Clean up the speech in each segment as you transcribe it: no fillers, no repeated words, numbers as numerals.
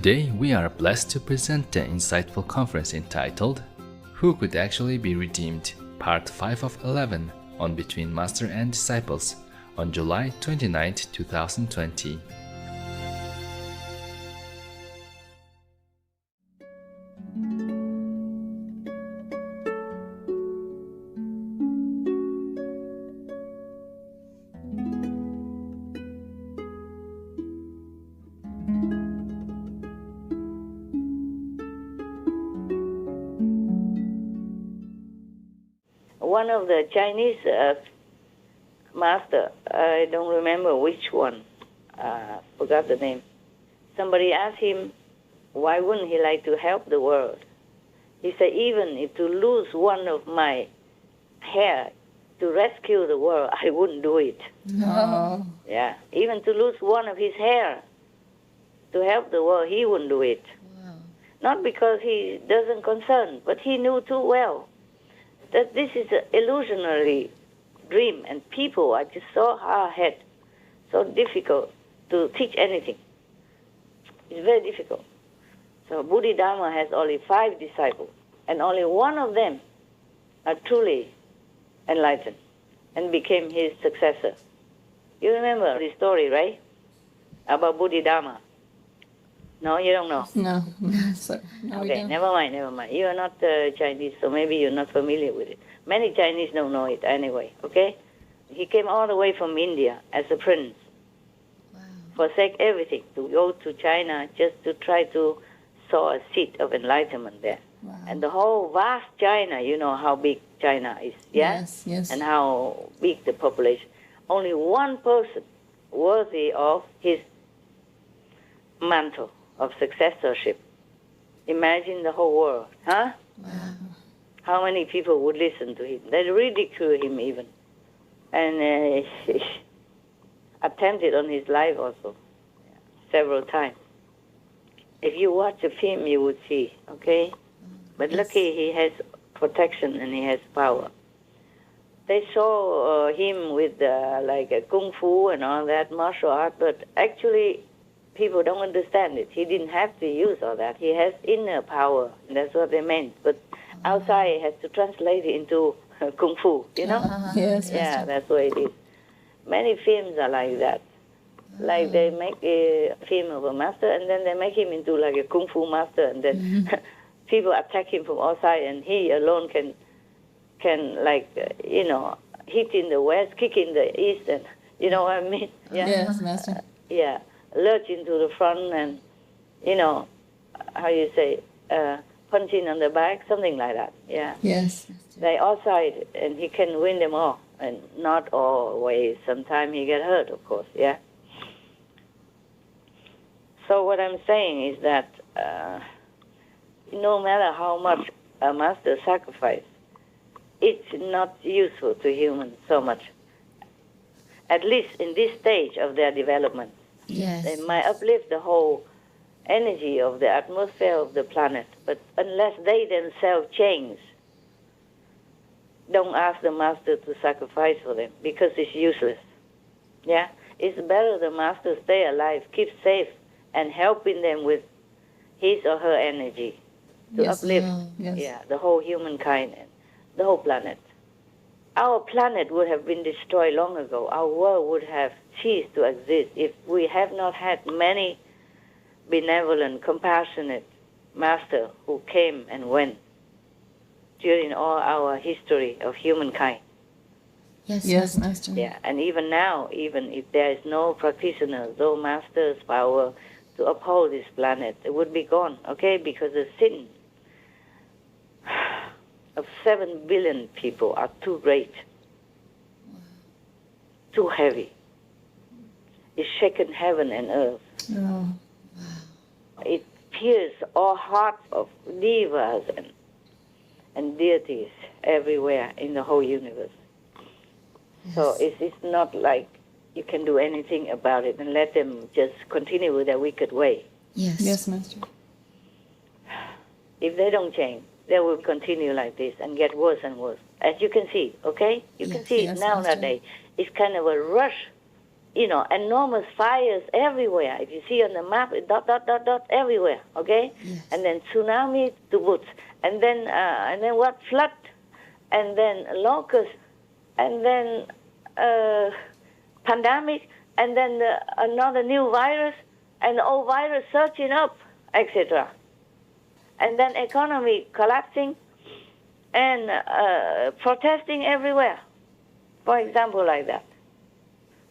Today we are blessed to present the insightful conference entitled Who Could Actually Be Redeemed? Part 5 of 11 on Between Master and Disciples on July 29, 2020. One of the Chinese master, I don't remember which one, forgot the name. Somebody asked him, why wouldn't he like to help the world? He said, even if to lose one of my hair to rescue the world, I wouldn't do it. No. Yeah, even to lose one of his hair to help the world, he wouldn't do it. Wow. Not because he doesn't concern, but he knew too well that this is an illusionary dream, and people are just so hard-headed, so difficult to teach anything. It's very difficult. So Bodhidharma has only 5 disciples, and only one of them are truly enlightened and became his successor. You remember the story, right? About Bodhidharma. No, you don't know? No. So, no, we Okay, don't. never mind. You are not Chinese, so maybe you're not familiar with it. Many Chinese don't know it anyway, okay? He came all the way from India as a prince, Wow. forsake everything to go to China just to try to sow a seed of enlightenment there. Wow. And the whole vast China, you know how big China is, yeah? Yes, yes. And how big the population. Only one person worthy of his mantle of successorship. Imagine the whole world, huh? Wow. How many people would listen to him? They ridicule him even. And attempted on his life also, several times. If you watch the film, you would see, okay? But Yes. lucky he has protection and he has power. They saw him with like a kung fu and all that, martial art, but actually people don't understand it. He didn't have to use all that. He has inner power, and that's what they meant. But outside, he has to translate it into kung fu, you know? Yes, Yeah, Master. that's what it is. Many films are like that. Like they make a film of a master, and then they make him into like a kung fu master, and then people attack him from outside, and he alone can like, hit in the west, kick in the east, and you know what I mean? Yeah. Yes, Master. Yeah, lurch into the front and, how you say, punch in on the back, something like that, yeah. Yes. They outside, and he can win them all, and not always. Sometimes he get hurt, of course, yeah. So what I'm saying is that no matter how much a master sacrifice, it's not useful to humans so much, at least in this stage of their development. Yes. They might uplift the whole energy of the atmosphere of the planet, but unless they themselves change, don't ask the master to sacrifice for them, because it's useless. Yeah? It's better the master stay alive, keep safe, and helping them with his or her energy to Yes. uplift Yes. the whole humankind and the whole planet. Our planet would have been destroyed long ago. Our world would have ceased to exist if we have not had many benevolent, compassionate masters who came and went during all our history of humankind. Yes, yes, Master. Yeah, and even now, even if there is no practitioner, no master's power to uphold this planet, it would be gone, okay? Because the sin of 7 billion people are too great, too heavy. It's shaken heaven and earth. Oh. It pierces all hearts of divas and deities everywhere in the whole universe. So it's not like you can do anything about it and let them just continue with their wicked way. Yes. Yes, Master. If they don't change, they will continue like this and get worse and worse. As you can see, okay? You can see Yes, nowadays. It's kind of a rush enormous fires everywhere. If you see on the map, dot, dot, dot, dot, everywhere, okay? Yes. And then tsunami to boot. And then what? Flood. And then locust. And then pandemic. And then another new virus. And the old virus surging up, etc. And then economy collapsing. And protesting everywhere. For example, like that.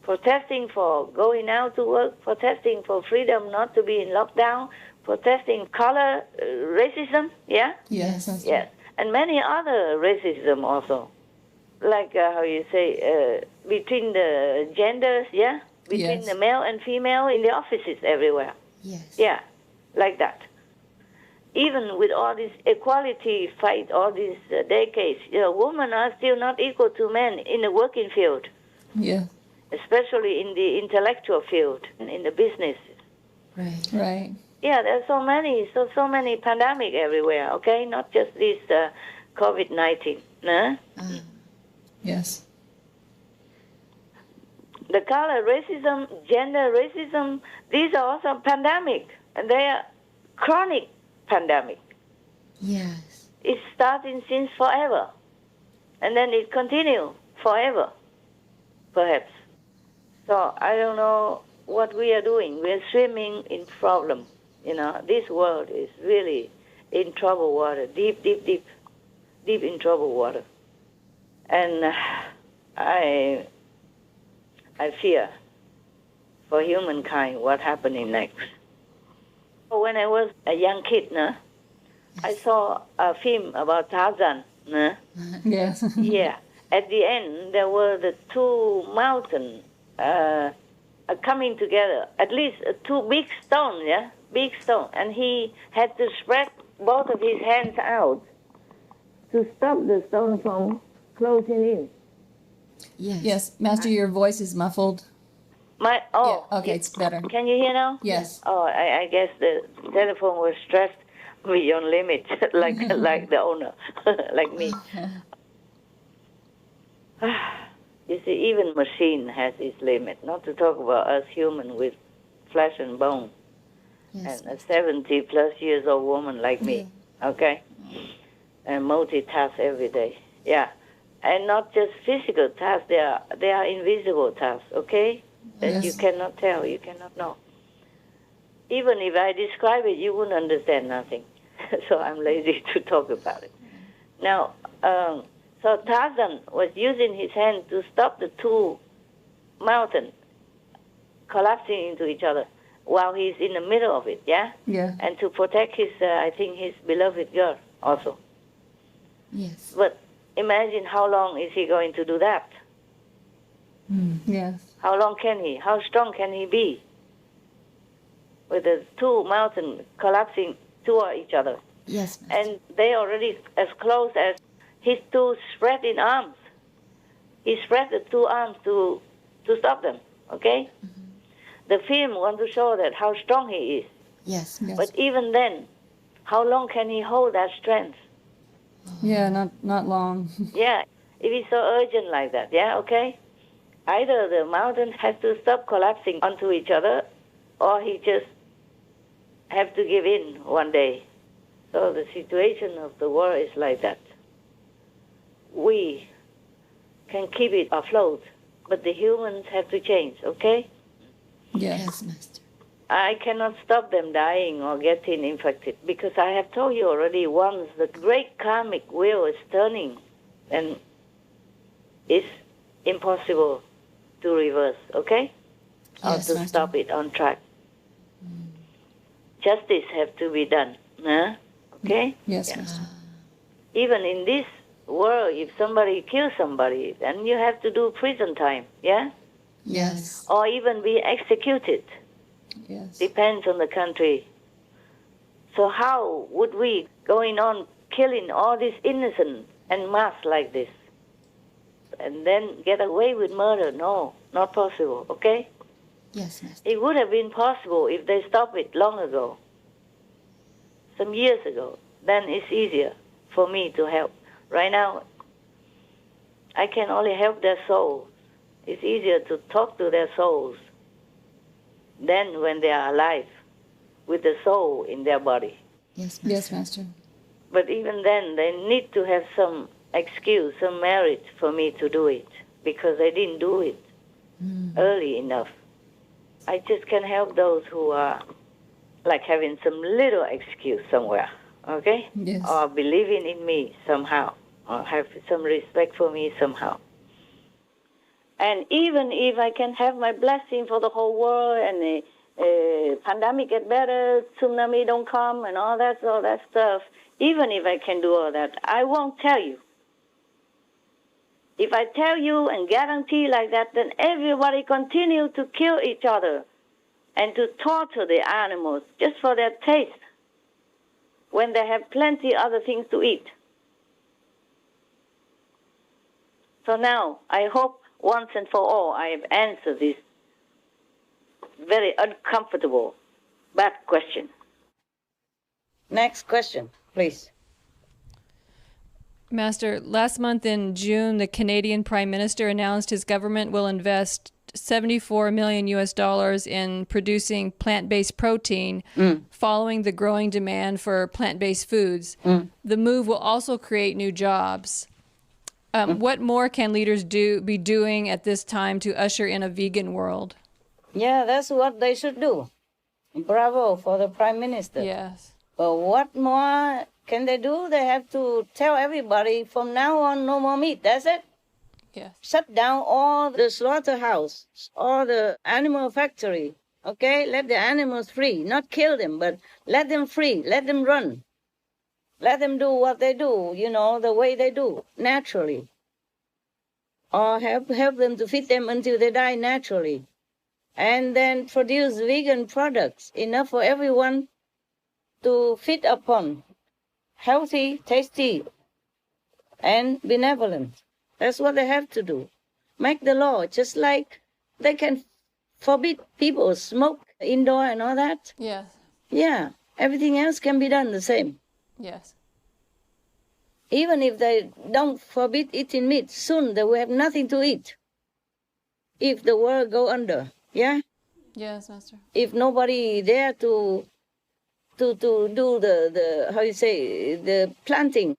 Protesting for going out to work, protesting for freedom not to be in lockdown, protesting color racism, yeah? Yes. Master. Yes. And many other racism also. Like how you say, between the genders, yeah? Between Yes. the male and female in the offices everywhere. Yes. Yeah, like that. Even with all this equality fight, all these decades, women are still not equal to men in the working field. Yeah. Especially in the intellectual field, in the business. Right. Right. Yeah, there's so many pandemic everywhere, okay? Not just this COVID-19. Huh? Yes. The color racism, gender racism, these are also pandemic, and they are chronic pandemic. Yes. It's starting since forever, and then it continue forever, perhaps. So I don't know what we are doing. We're swimming in problem. This world is really in troubled water, deep in troubled water. And I fear for humankind what happening next. When I was a young kid, I saw a film about Tarzan. Yes. Yeah. At the end, there were the two mountains coming together, at least two big stones, yeah? Big stone. And he had to spread both of his hands out to stop the stone from closing in. Yes. Yes. Master, your voice is muffled. Yeah, okay, it's better. Can you hear now? Yes. Oh, I guess the telephone was stressed beyond limit, like the owner, like me. You see, even machine has its limit, not to talk about us human with flesh and bone. Yes. And a 70-plus years old woman like me, okay? And multitask every day, yeah. And not just physical tasks, they are invisible tasks, okay? That you cannot tell, you cannot know. Even if I describe it, you wouldn't understand nothing. So I'm lazy to talk about it. Now, so Tarzan was using his hand to stop the two mountains collapsing into each other while he's in the middle of it, yeah? Yeah. And to protect his beloved girl also. Yes. But imagine how long is he going to do that? Yes. How long can he? How strong can he be? With the two mountains collapsing toward each other. Yes. And they already as close as his two spreading arms. He spread the two arms to stop them, okay? The film wants to show that how strong he is. Yes. But even then, how long can he hold that strength? Yeah, not long. Yeah, if it's so urgent like that, yeah, okay? Either the mountain has to stop collapsing onto each other, or he just have to give in one day. So the situation of the world is like that. We can keep it afloat, but the humans have to change, okay? Yes, Master. I cannot stop them dying or getting infected, because I have told you already once, the great karmic wheel is turning, and it's impossible to reverse, okay? Yes, or to Master. stop it on track. Justice have to be done, okay? Yes, Yeah. Master. Even in this world, if somebody kills somebody, then you have to do prison time, yeah? Yes. Or even be executed. Yes. Depends on the country. So how would we going on killing all these innocent and mass like this and then get away with murder? No, not possible, okay? Yes, Master. It would have been possible if they stopped it long ago, some years ago. Then it's easier for me to help. Right now, I can only help their souls It's easier to talk to their souls than when they are alive, with the soul in their body. Yes, Master. Yes, Master. But even then, they need to have some excuse, some merit for me to do it, because I didn't do it early enough. I just can help those who are like having some little excuse somewhere, okay? Yes. Or believing in me somehow, or have some respect for me somehow. And even if I can have my blessing for the whole world and the pandemic get better, tsunami don't come and all that stuff, even if I can do all that, I won't tell you. If I tell you and guarantee like that, then everybody continue to kill each other and to torture the animals just for their taste when they have plenty other things to eat. So now, I hope once and for all I have answered this very uncomfortable, bad question. Next question, please. Master, last month in June, the Canadian Prime Minister announced his government will invest $74 million in producing plant-based protein following the growing demand for plant-based foods. The move will also create new jobs. What more can leaders be doing at this time to usher in a vegan world? Yeah, that's what they should do. Bravo for the Prime Minister. Yes. But what more can they do? They have to tell everybody from now on no more meat. That's it. Yes. Shut down all the slaughterhouse, all the animal factory. Okay, let the animals free. Not kill them, but let them free. Let them run. Let them do what they do, the way they do, naturally. Or help them to feed them until they die naturally. And then produce vegan products, enough for everyone to feed upon. Healthy, tasty, and benevolent. That's what they have to do. Make the law, just like they can forbid people smoke indoor and all that. Yes. Yeah, everything else can be done the same. Yes. Even if they don't forbid eating meat, soon they will have nothing to eat. If the world go under, yeah? Yes, Master. If nobody there to do the how you say, the planting,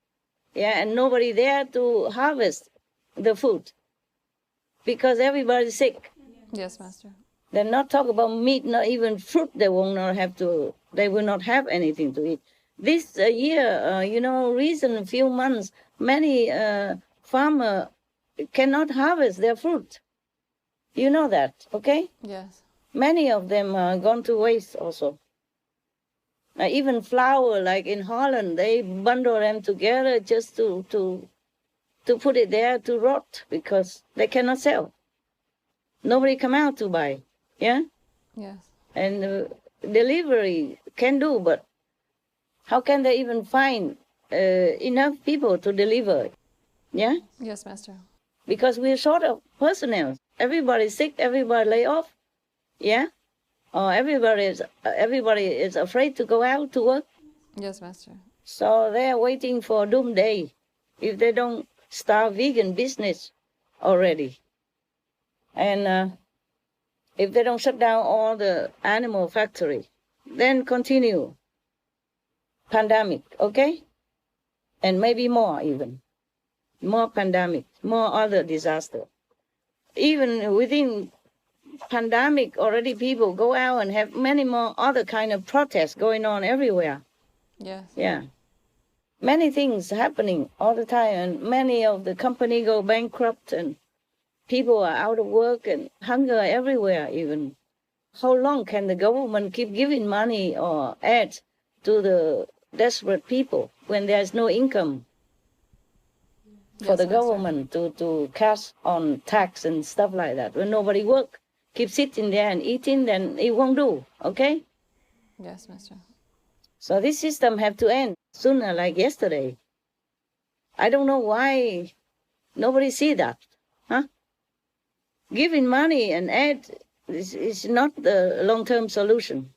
yeah, and nobody there to harvest the food, because everybody's sick. Yes, Master. They're not talk about meat, not even fruit. They will not have anything to eat. This year, recent few months, many farmers cannot harvest their fruit. You know that, okay? Yes. Many of them are gone to waste also. Even flour, like in Holland, they bundle them together just to put it there to rot because they cannot sell. Nobody come out to buy, yeah? Yes. And delivery can do, but how can they even find enough people to deliver, yeah? Yes, Master. Because we're short of personnel. Everybody's sick, everybody lay off, yeah? Or everybody is afraid to go out to work. Yes, Master. So they're waiting for doomsday if they don't start vegan business already. And if they don't shut down all the animal factory, then continue pandemic, okay? And maybe more even. More pandemic, more other disaster. Even within pandemic, already people go out and have many more other kind of protests going on everywhere. Yes. Yeah. Many things happening all the time, and many of the company go bankrupt, and people are out of work, and hunger everywhere even. How long can the government keep giving money or aid to the desperate people when there's no income for the government to cash on tax and stuff like that? When nobody work, keep sitting there and eating, then it won't do, okay? Yes, Master. So this system have to end sooner, like yesterday. I don't know why nobody see that, huh? Giving money and aid is not the long-term solution.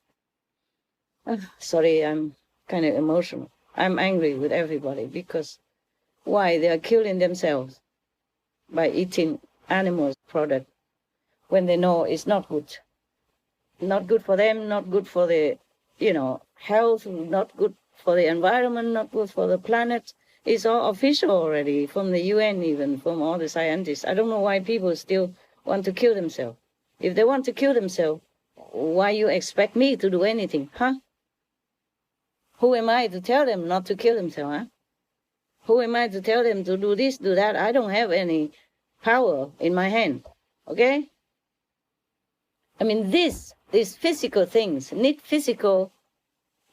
Sorry, I'm kind of emotional. I'm angry with everybody because why? They are killing themselves by eating animals product. when they know it's not good. Not good for them, not good for the, health, not good for the environment, not good for the planet. It's all official already, from the UN even, from all the scientists. I don't know why people still want to kill themselves. If they want to kill themselves, why you expect me to do anything, huh? Who am I to tell them not to kill themselves, huh? Who am I to tell them to do this, do that? I don't have any power in my hand, okay? I mean, these physical things need physical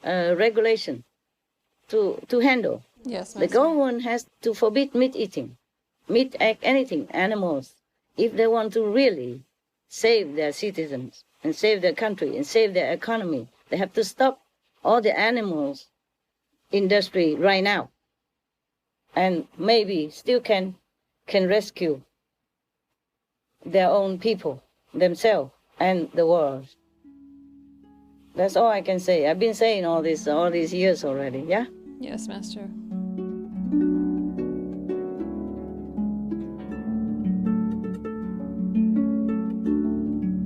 regulation to handle. Yes, The government has to forbid meat eating, anything, animals, if they want to really save their citizens and save their country and save their economy. They have to stop all the animals industry right now, and maybe still can rescue their own people, themselves, and the world. That's all I can say. I've been saying all these years already, yeah? Yes, Master.